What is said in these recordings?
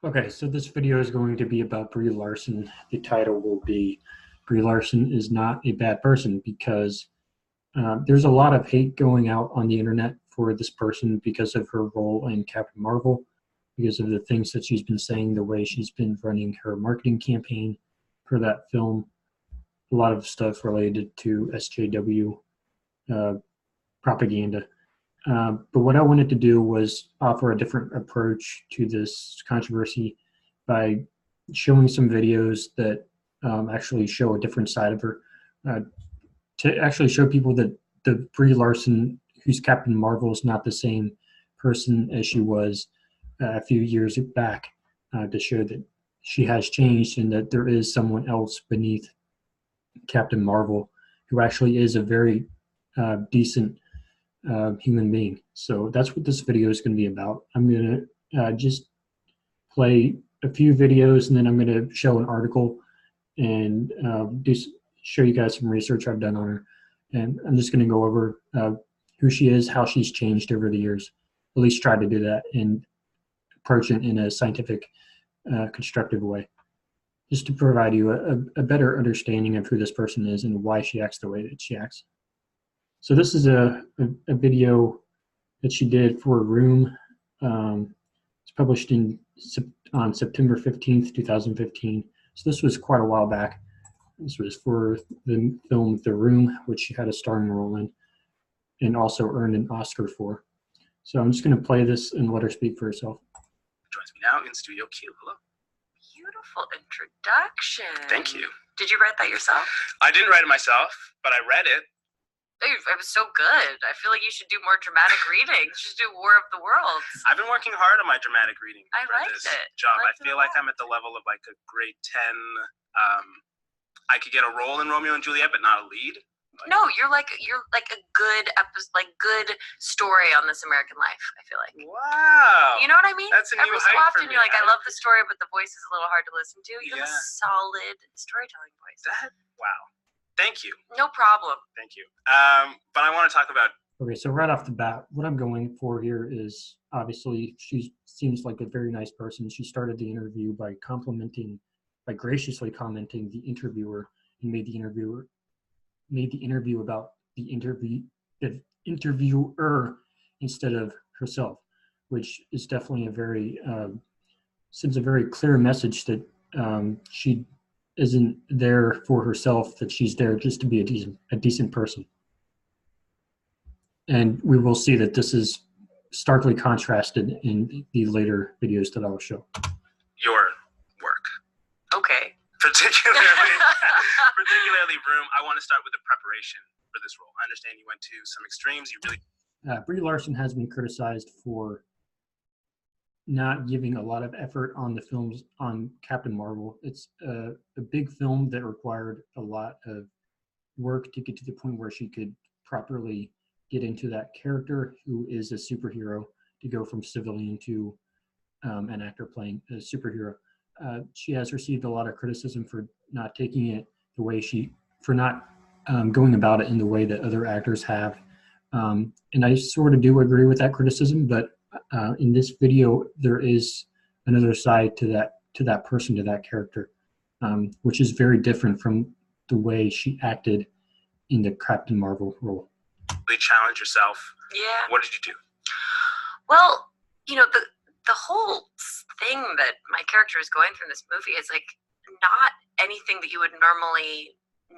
Okay, so this video is going to be about Brie Larson. The title will be Brie Larson is not a bad person because there's a lot of hate going out on the internet for this person because of her role in Captain Marvel, because of the things that she's been saying, the way she's been running her marketing campaign for that film, a lot of stuff related to SJW uh, propaganda. But what I wanted to do was offer a different approach to this controversy by showing some videos that actually show a different side of her, uh, to actually show people that the Brie Larson, who's Captain Marvel, is not the same person as she was a few years back, to show that she has changed and that there is someone else beneath Captain Marvel who actually is a very decent human being. So that's what this video is going to be about. I'm going to just play a few videos and then I'm going to show an article and show you guys some research I've done on her. And I'm just going to go over who she is, how she's changed over the years, at least try to do that and approach it in a scientific, constructive way, just to provide you a better understanding of who this person is and why she acts the way that she acts. So this is a video that she did for Room. It's published on September 15th, 2015. So this was quite a while back. This was for the film The Room, which she had a starring role in and also earned an Oscar for. So I'm just going to play this and let her speak for herself. Joins me now in Studio Q. Hello. Beautiful introduction. Thank you. Did you write that yourself? I didn't write it myself, but I read it. It was so good. I feel like you should do more dramatic readings. You should do War of the Worlds. I've been working hard on my dramatic reading I for liked this it. job. I Liked it feel a like lot. I'm at the level of like a grade 10. I could get a role in Romeo and Juliet, but not a lead. No, you're like a good good story on This American Life. I feel like. Wow. You know what I mean? That's a new Every so height for often me. you're like, I love the story, but the voice is a little hard to listen to. You have a Yeah. solid storytelling voice. Wow. Thank you. No problem. Thank you. But I want to talk about. Okay, so right off the bat, what I'm going for here is obviously she seems like a very nice person. She started the interview by graciously commenting the interviewer and made the interview about the interviewer instead of herself, which is definitely sends a very clear message that she isn't there for herself, that she's there just to be a decent person. And we will see that this is starkly contrasted in the later videos that I will show. Your work. Okay. Particularly Room. I want to start with the preparation for this role. I understand you went to some extremes. You really. Brie Larson has been criticized for not giving a lot of effort on the films on Captain Marvel. It's a big film that required a lot of work to get to the point where she could properly get into that character, who is a superhero, to go from civilian to an actor playing a superhero. She has received a lot of criticism for not taking it the way for not going about it in the way that other actors have. And I sort of do agree with that criticism, but in this video, there is another side to that person, to that character, which is very different from the way she acted in the Captain Marvel role. Really challenge yourself. Yeah. What did you do? Well, the whole thing that my character is going through in this movie is like not anything that you would normally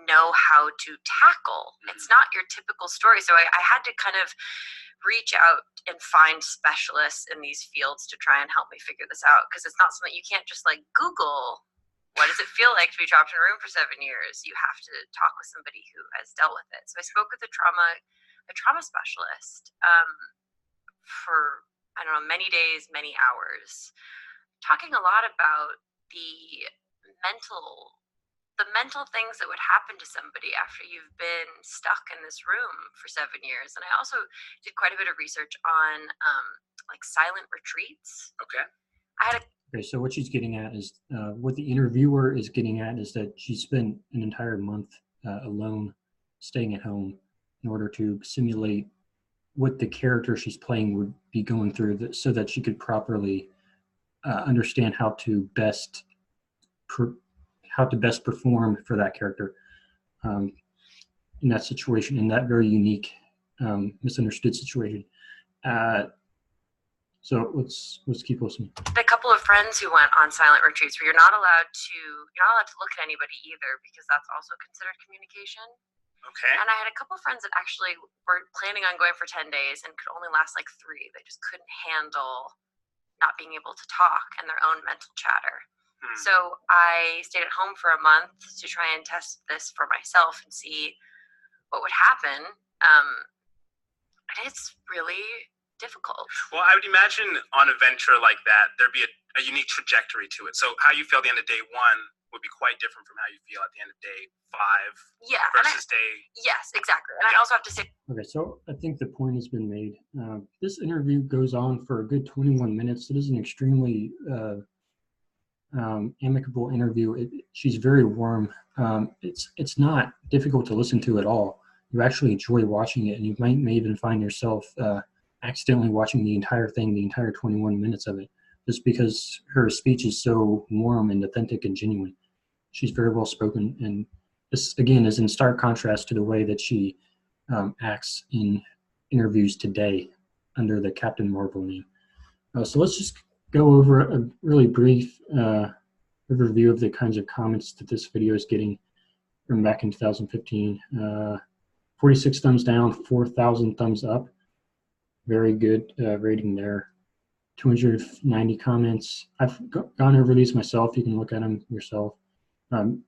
know how to tackle. Mm-hmm. It's not your typical story. So I had to kind of reach out and find specialists in these fields to try and help me figure this out, because it's not something you can't just like Google. What does it feel like to be trapped in a room for 7 years? You have to talk with somebody who has dealt with it. So I spoke with a trauma specialist for, I don't know, many days, many hours, talking a lot about the mental things that would happen to somebody after you've been stuck in this room for 7 years. And I also did quite a bit of research on like silent retreats. Okay. Okay, so what she's getting at is, what the interviewer is getting at is that she spent an entire month alone, staying at home, in order to simulate what the character she's playing would be going through, so that she could properly understand how to best perform for that character in that situation, in that very unique, misunderstood situation. So let's keep listening. A couple of friends who went on silent retreats where you're not allowed to look at anybody either, because that's also considered communication. Okay. And I had a couple of friends that actually were planning on going for 10 days and could only last like 3. They just couldn't handle not being able to talk and their own mental chatter. So I stayed at home for a month to try and test this for myself and see what would happen. And it's really difficult. Well, I would imagine on a venture like that, there'd be a unique trajectory to it. So how you feel at the end of day 1 would be quite different from how you feel at the end of day 5 versus day... Yes, exactly. And I also have to say... Okay, so I think the point has been made. This interview goes on for a good 21 minutes. It is an extremely amicable interview. She's very warm. It's not difficult to listen to at all. You actually enjoy watching it, and you may even find yourself accidentally watching the entire thing, the entire 21 minutes of it, just because her speech is so warm and authentic and genuine. She's very well spoken, and this, again, is in stark contrast to the way that she acts in interviews today under the Captain Marvel name. So let's just go over a really brief overview of the kinds of comments that this video is getting from back in 2015. 46 thumbs down, 4,000 thumbs up. Very good rating there. 290 comments. I've gone over these myself. You can look at them yourself.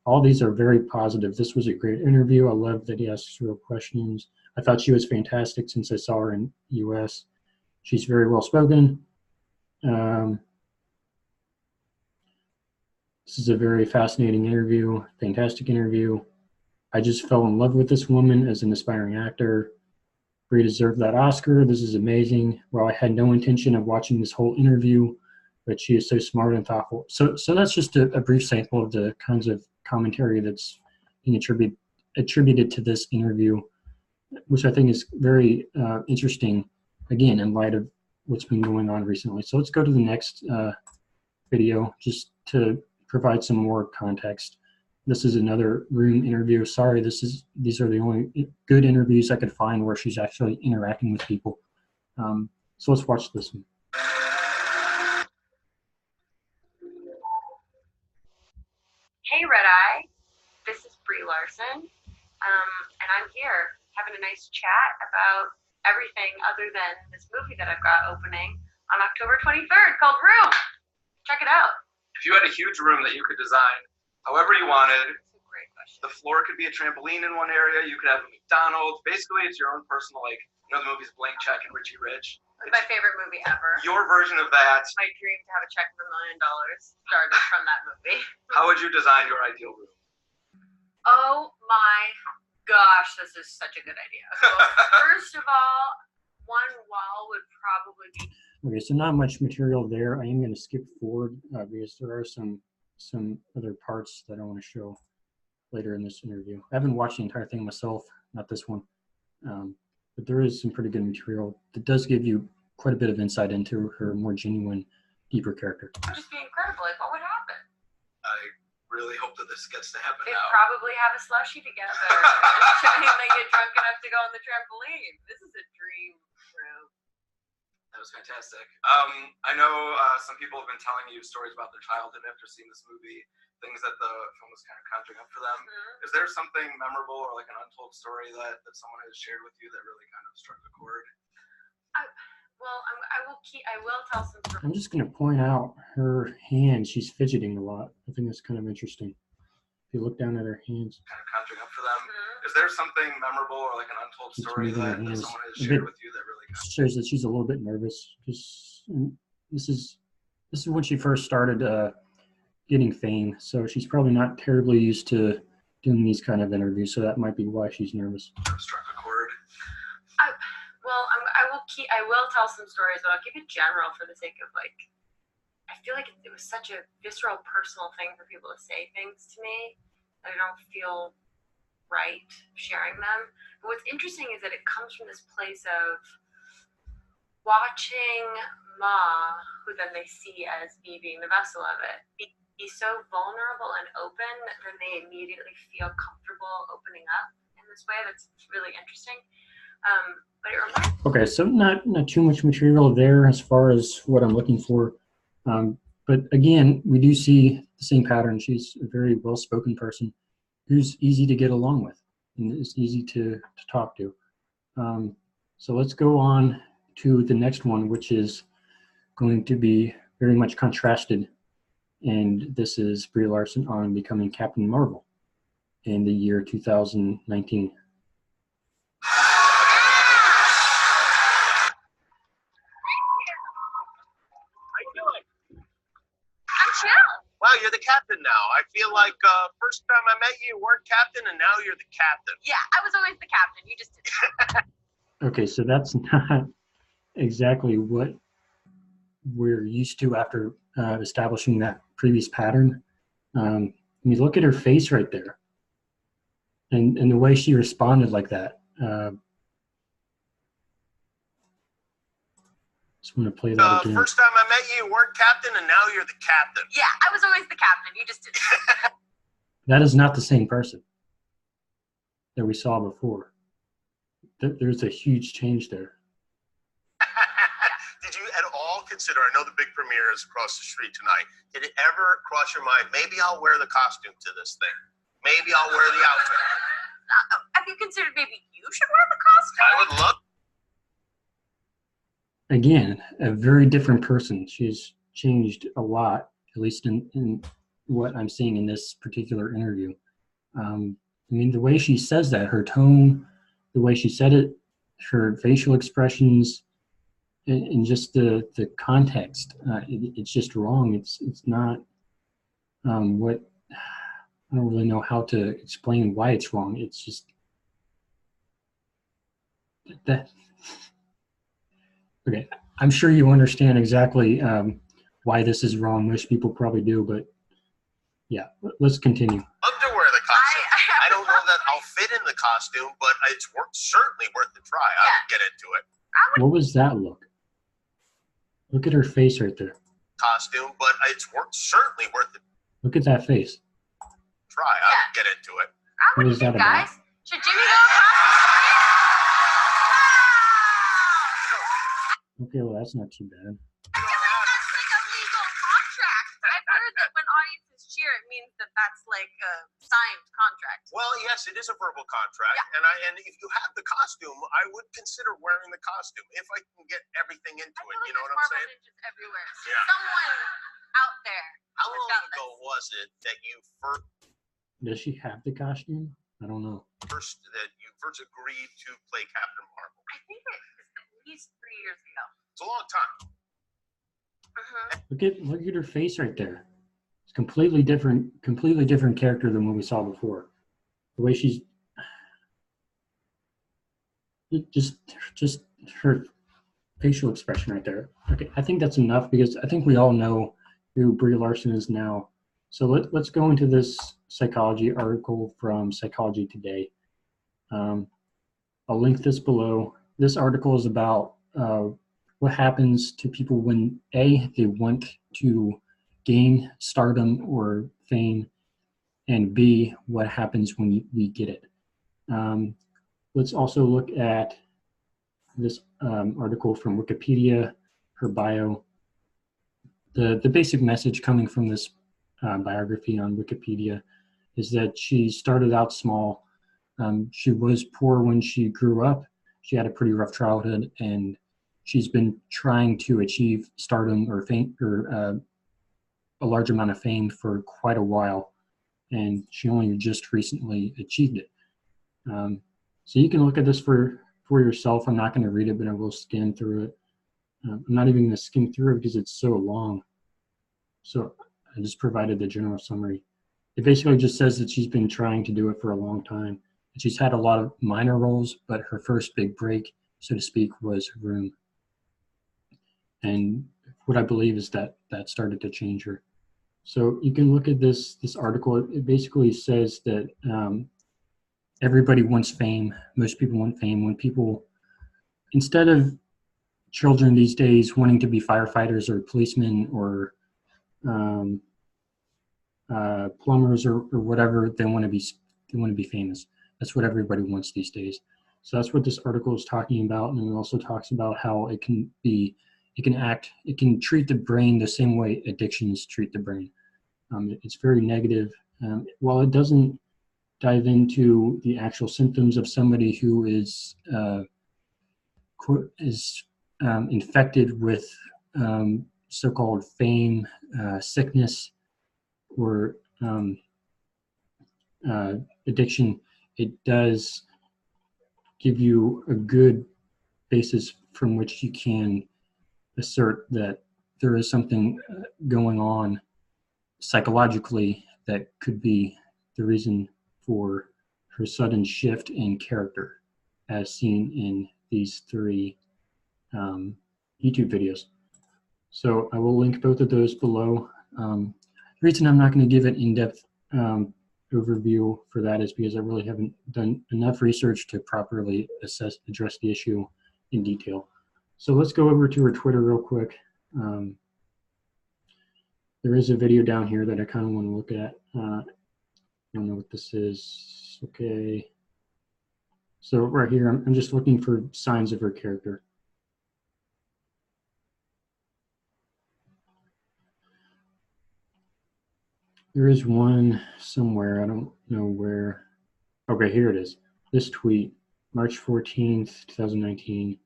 All these are very positive. This was a great interview. I love that he asked real questions. I thought she was fantastic since I saw her in the US. She's very well spoken. This is a very fascinating interview, fantastic interview. I just fell in love with this woman as an aspiring actor. Brie deserved that Oscar. This is amazing. Well, I had no intention of watching this whole interview, but she is so smart and thoughtful. So that's just a brief sample of the kinds of commentary that's being attributed to this interview, which I think is very interesting, again, in light of what's been going on recently. So let's go to the next video just to provide some more context. This is another room interview. Sorry, these are the only good interviews I could find where she's actually interacting with people. So let's watch this one. Hey, Red Eye. This is Brie Larson. And I'm here having a nice chat about everything other than this movie that I've got opening on October 23rd called Room. Check it out. If you had a huge room that you could design however you wanted, That's a great question. the floor could be a trampoline in one area, you could have a McDonald's. Basically, it's your own personal, like, you know the movies Blank Check and Richie Rich? It's my favorite movie ever. Your version of that. My dream to have a check of $1 million started from that movie. How would you design your ideal room? Oh my gosh, this is such a good idea. So first of all, one wall would probably be... Okay, so not much material there. I am going to skip forward because there are some other parts that I want to show later in this interview. I haven't watched the entire thing myself, not this one, but there is some pretty good material that does give you quite a bit of insight into her more genuine, deeper character. It would just be incredible. Like, what would happen? I really hope that this gets to happen They'd now. probably have a slushie together. And they get drunk enough to go on the trampoline. This is a dream room. That was fantastic. I know some people have been telling you stories about their childhood after seeing this movie, things that the film was kind of conjuring up for them. Mm-hmm. Is there something memorable or like an untold story that someone has shared with you that really kind of struck a chord? I will tell some stories. I'm just going to point out her hand. She's fidgeting a lot. I think that's kind of interesting. If you look down at her hands. Kind of conjuring up for them. Mm-hmm. Is there something memorable or like an untold She's story moving her that hands someone has a shared bit. with you that really kind of... Shows that she's a little bit nervous because this is when she first started getting fame. So she's probably not terribly used to doing these kind of interviews. So that might be why she's nervous. Struck a chord. I will tell some stories, but I'll keep it general for the sake of like. I feel like it was such a visceral, personal thing for people to say things to me that I don't feel right sharing them. But what's interesting is that it comes from this place of watching Ma, who then they see as me being the vessel of it, be so vulnerable and open, then they immediately feel comfortable opening up in this way. That's really interesting. But it reminds. Okay, so not too much material there as far as what I'm looking for. But again, we do see the same pattern. She's a very well-spoken person who's easy to get along with and is easy to talk to. So let's go on to the next one, which is going to be very much contrasted. And this is Brie Larson on becoming Captain Marvel in the year 2019. Wow, you're the captain now. I feel like first time I met you, you weren't captain, and now you're the captain. Yeah, I was always the captain. You just didn't. Okay, so that's not exactly what we're used to after establishing that previous pattern. I mean, look at her face right there, and the way she responded like that. Just want to play that again. First time I met you, you weren't captain, and now you're the captain. Yeah, I was always the captain. You just didn't. That is not the same person that we saw before. There's a huge change there. Did you at all consider, I know the big premiere is across the street tonight, did it ever cross your mind, maybe I'll wear the costume to this thing? Maybe I'll wear the outfit? Have you considered maybe you should wear the costume? I would love. Again, a very different person. She's changed a lot, at least in what I'm seeing in this particular interview. I mean, the way she says that, her tone, the way she said it, her facial expressions, and just the context, it's just wrong. It's not what, I don't really know how to explain why it's wrong. It's just that. Okay, I'm sure you understand exactly why this is wrong. Most people probably do, but yeah, let's continue. Love to wear the costume. I don't know that I'll fit in the costume, but it's certainly worth the try. I'll get into it. What was that look? Look at her face right there. Costume, but it's certainly worth it. Look at that face. Try. I'll get into it. What do you is that think, guys? about? Should Jimmy go across the street? Okay, well, that's not too bad. I feel like that's like a legal contract. I've heard that when audiences cheer, it means that that's like a signed contract. Well, yes, it is a verbal contract, and if you have the costume, I would consider wearing the costume if I can get everything into it. You know what I'm saying? Ninjas everywhere. So Yeah. someone out there. How has long got ago this. was it that you Does she have the costume? I don't know. first agreed to play Captain Marvel? I think it was at least 3 years ago. It's a long time. Mm-hmm. Look at her face right there. It's completely different character than what we saw before. The way she's just her facial expression right there. Okay, I think that's enough because I think we all know who Brie Larson is now. So let's go into this psychology article from Psychology Today. I'll link this below. This article is about what happens to people when A, they want to gain stardom or fame, and B, what happens when we get it. Let's also look at this article from Wikipedia, her bio. The basic message coming from this biography on Wikipedia is that she started out small. She was poor when she grew up. She had a pretty rough childhood, and she's been trying to achieve stardom or fame or a large amount of fame for quite a while, and she only just recently achieved it. So you can look at this for yourself. I'm not going to read it, but I will skim through it. I'm not even going to skim through it because it's so long. So I just provided the general summary. It basically just says that she's been trying to do it for a long time. And she's had a lot of minor roles, but her first big break, so to speak, was Room. And what I believe is that started to change her. So you can look at this article. It basically says that everybody wants fame. Most people want fame. When people, instead of children these days wanting to be firefighters or policemen or plumbers or whatever. They want to be famous. That's what everybody wants these days. So that's what this article is talking about, and it also talks about how it can treat the brain the same way addictions treat the brain. It's very negative. While it doesn't dive into the actual symptoms of somebody who is infected with so-called fame, sickness, or addiction, it does give you a good basis from which you can assert that there is something going on psychologically that could be the reason for her sudden shift in character, as seen in these 3 YouTube videos. So I will link both of those below. The reason I'm not going to give an in-depth overview for that is because I really haven't done enough research to properly address the issue in detail. So let's go over to her Twitter real quick. There is a video down here that I kind of want to look at. I don't know what this is. Okay. So right here, I'm just looking for signs of her character. There is one somewhere, I don't know where. Okay, here it is. This tweet, March 14th, 2019.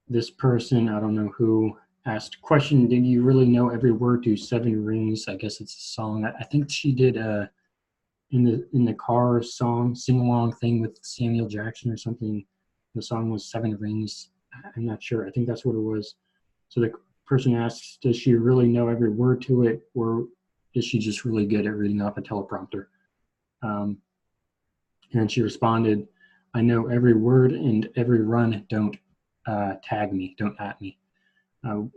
This person, I don't know who, asked, question, did you really know every word to Seven Rings? I guess it's a song. I think she did in the car song, sing-along thing with Samuel Jackson or something. The song was Seven Rings. I'm not sure. I think that's what it was. So the person asks, does she really know every word to it, or is she just really good at reading off a teleprompter? And she responded, I know every word and every run. Don't tag me, don't at me.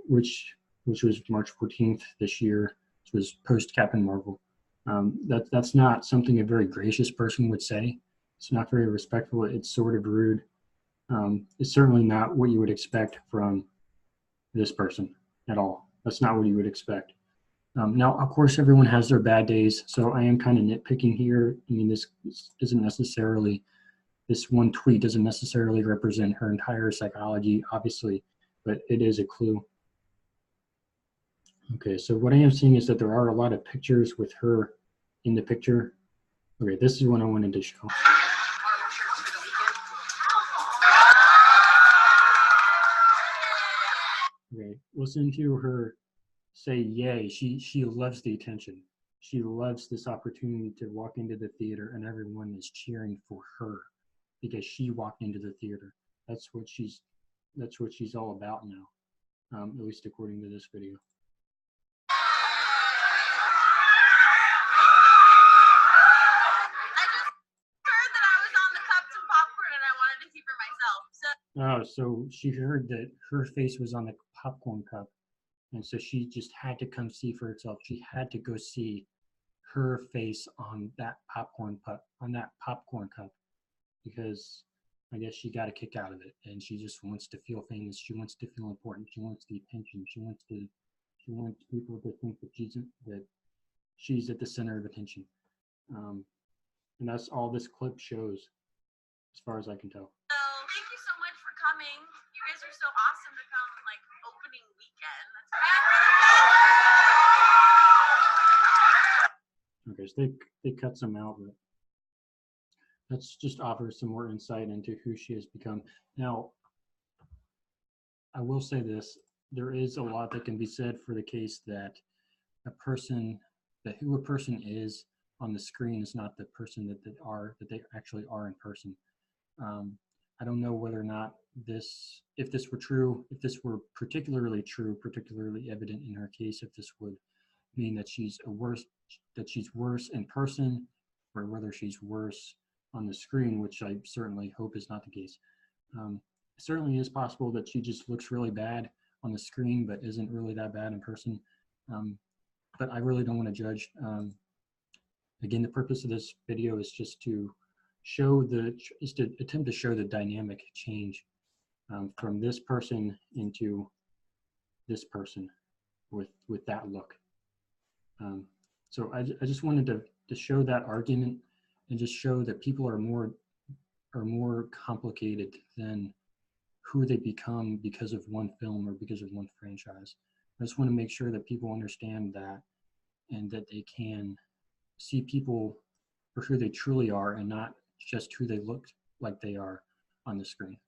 Which was March 14th this year. This was post Captain Marvel. That's not something a very gracious person would say. It's not very respectful. It's sort of rude. It's certainly not what you would expect from this person at all. That's not what you would expect. Now, of course, everyone has their bad days, so I am kind of nitpicking here. I mean, this one tweet doesn't necessarily represent her entire psychology, obviously, but it is a clue. Okay, so what I am seeing is that there are a lot of pictures with her in the picture. Okay, this is what I wanted to show. Okay, listen to her say yay. She loves the attention. She loves this opportunity to walk into the theater and everyone is cheering for her because she walked into the theater. That's what she's all about now, at least according to this video. Oh, so she heard that her face was on the popcorn cup, and so she just had to come see for herself. She had to go see her face on that popcorn cup, because I guess she got a kick out of it, and she just wants to feel famous. She wants to feel important. She wants the attention. She wants people to think that she's at the center of attention, and that's all this clip shows, as far as I can tell. So thank you so much for coming. You guys are so awesome to come like opening weekend. Okay, so they cut some out, but let's just offer some more insight into who she has become. Now, I will say this: there is a lot that can be said for the case that who a person is on the screen is not the person that they actually are in person. I don't know whether or not if this were true, if this were particularly true, particularly evident in her case, if this would mean that she's worse in person, or whether she's worse on the screen, which I certainly hope is not the case. It certainly is possible that she just looks really bad on the screen, but isn't really that bad in person. But I really don't want to judge. Again, the purpose of this video is just to attempt to show the dynamic change from this person into this person with that look. So I just wanted to show that argument and just show that people are more complicated than who they become because of one film or because of one franchise. I just want to make sure that people understand that, and that they can see people for who they truly are and not just who they look like they are on the screen.